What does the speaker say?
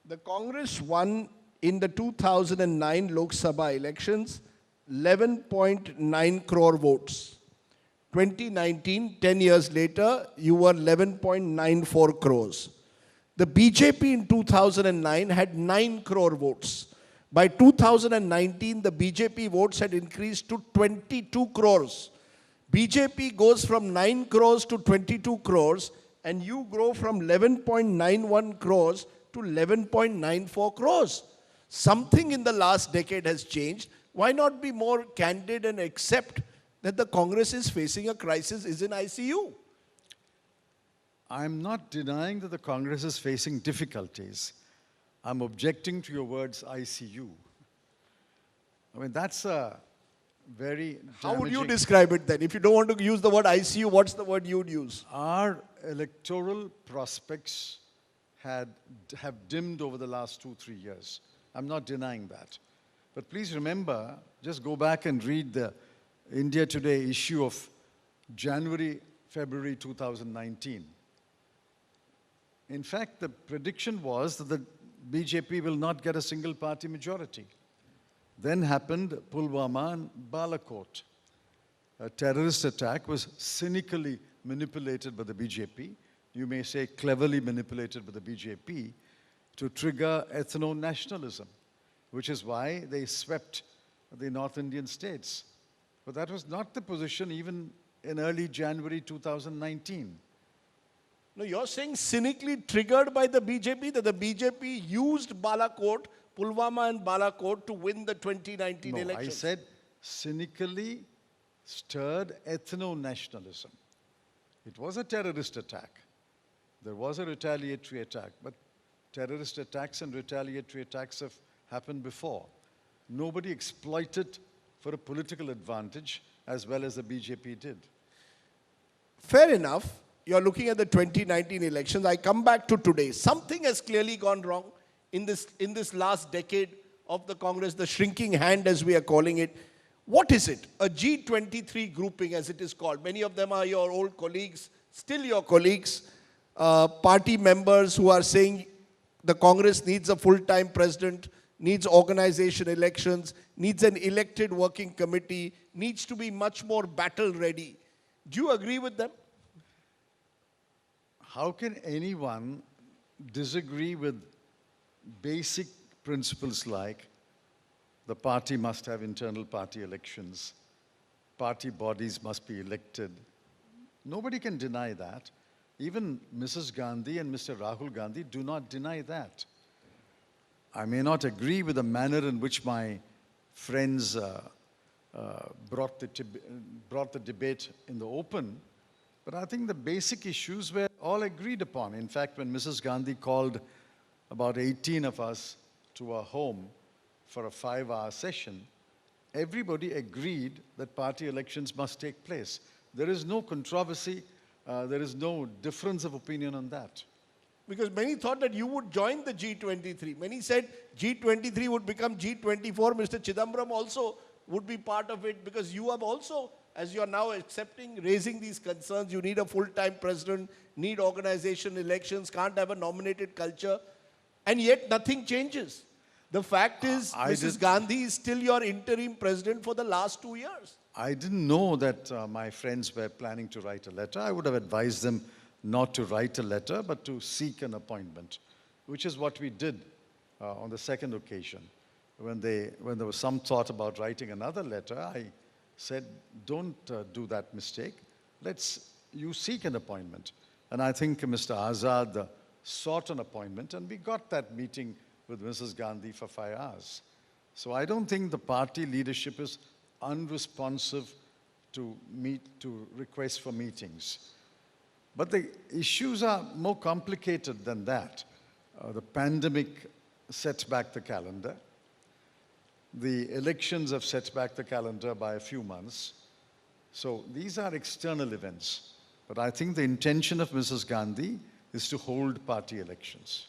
The Congress won in the 2009 Lok Sabha elections 11.9 crore votes. 2019, 10 years later, you were 11.94 crores. The BJP in 2009 had 9 crore votes. By 2019, the BJP votes had increased to 22 crores. BJP goes from 9 crores to 22 crores, and you grow from 11.91 crores to 11.94 crores. Something in the last decade has changed. Why not be more candid and accept that the Congress is facing a crisis, is in ICU? I'm not denying that the Congress is facing difficulties. I'm objecting to your words ICU. I mean, that's a very damaging... How would you describe it then? If you don't want to use the word ICU, what's the word you would use? Our electoral prospects have dimmed over the last 2-3 years. I'm not denying that. But please remember, just go back and read the India Today issue of January, February 2019. In fact, the prediction was that the BJP will not get a single party majority. Then happened Pulwama and Balakot. A terrorist attack was cynically manipulated by the BJP, you may say cleverly manipulated by the BJP, to trigger ethno-nationalism, which is why they swept the North Indian states. But that was not the position even in early January 2019. No, you're saying cynically triggered by the BJP, that the BJP used Balakot, Pulwama and Balakot to win the 2019 elections. I said cynically stirred ethno-nationalism. It was a terrorist attack. There was a retaliatory attack, but terrorist attacks and retaliatory attacks have happened before. Nobody exploited for a political advantage as well as the BJP did. Fair enough. You're looking at the 2019 elections. I come back to today. Something has clearly gone wrong in this last decade of the Congress, the shrinking hand as we are calling it. What is it? A G23 grouping as it is called. Many of them are your old colleagues, still your colleagues, party members who are saying the Congress needs a full-time president, needs organization elections, needs an elected working committee, needs to be much more battle ready. Do you agree with them? How can anyone disagree with basic principles like the party must have internal party elections, party bodies must be elected? Nobody can deny that. Even Mrs. Gandhi and Mr. Rahul Gandhi do not deny that. I may not agree with the manner in which my friends brought the debate in the open, but I think the basic issues were all agreed upon. In fact, when Mrs. Gandhi called about 18 of us to her home for a 5-hour session, everybody agreed that party elections must take place. There is no controversy, there is no difference of opinion on that. Because many thought that you would join the G23. Many said G23 would become G24. Mr. Chidambaram also would be part of it, because you have also, as you are now accepting, raising these concerns, you need a full-time president, need organization elections, can't have a nominated culture, and yet nothing changes. The fact is, Mrs. Gandhi is still your interim president for the last 2 years. I didn't know that my friends were planning to write a letter. I would have advised them not to write a letter, but to seek an appointment, which is what we did on the second occasion. When there was some thought about writing another letter, I said, don't do that mistake. You seek an appointment. And I think Mr. Azad sought an appointment, and we got that meeting with Mrs. Gandhi for 5 hours. So I don't think the party leadership is unresponsive to requests for meetings. But the issues are more complicated than that. The pandemic sets back the calendar. The elections have set back the calendar by a few months. So these are external events. But I think the intention of Mrs. Gandhi is to hold party elections.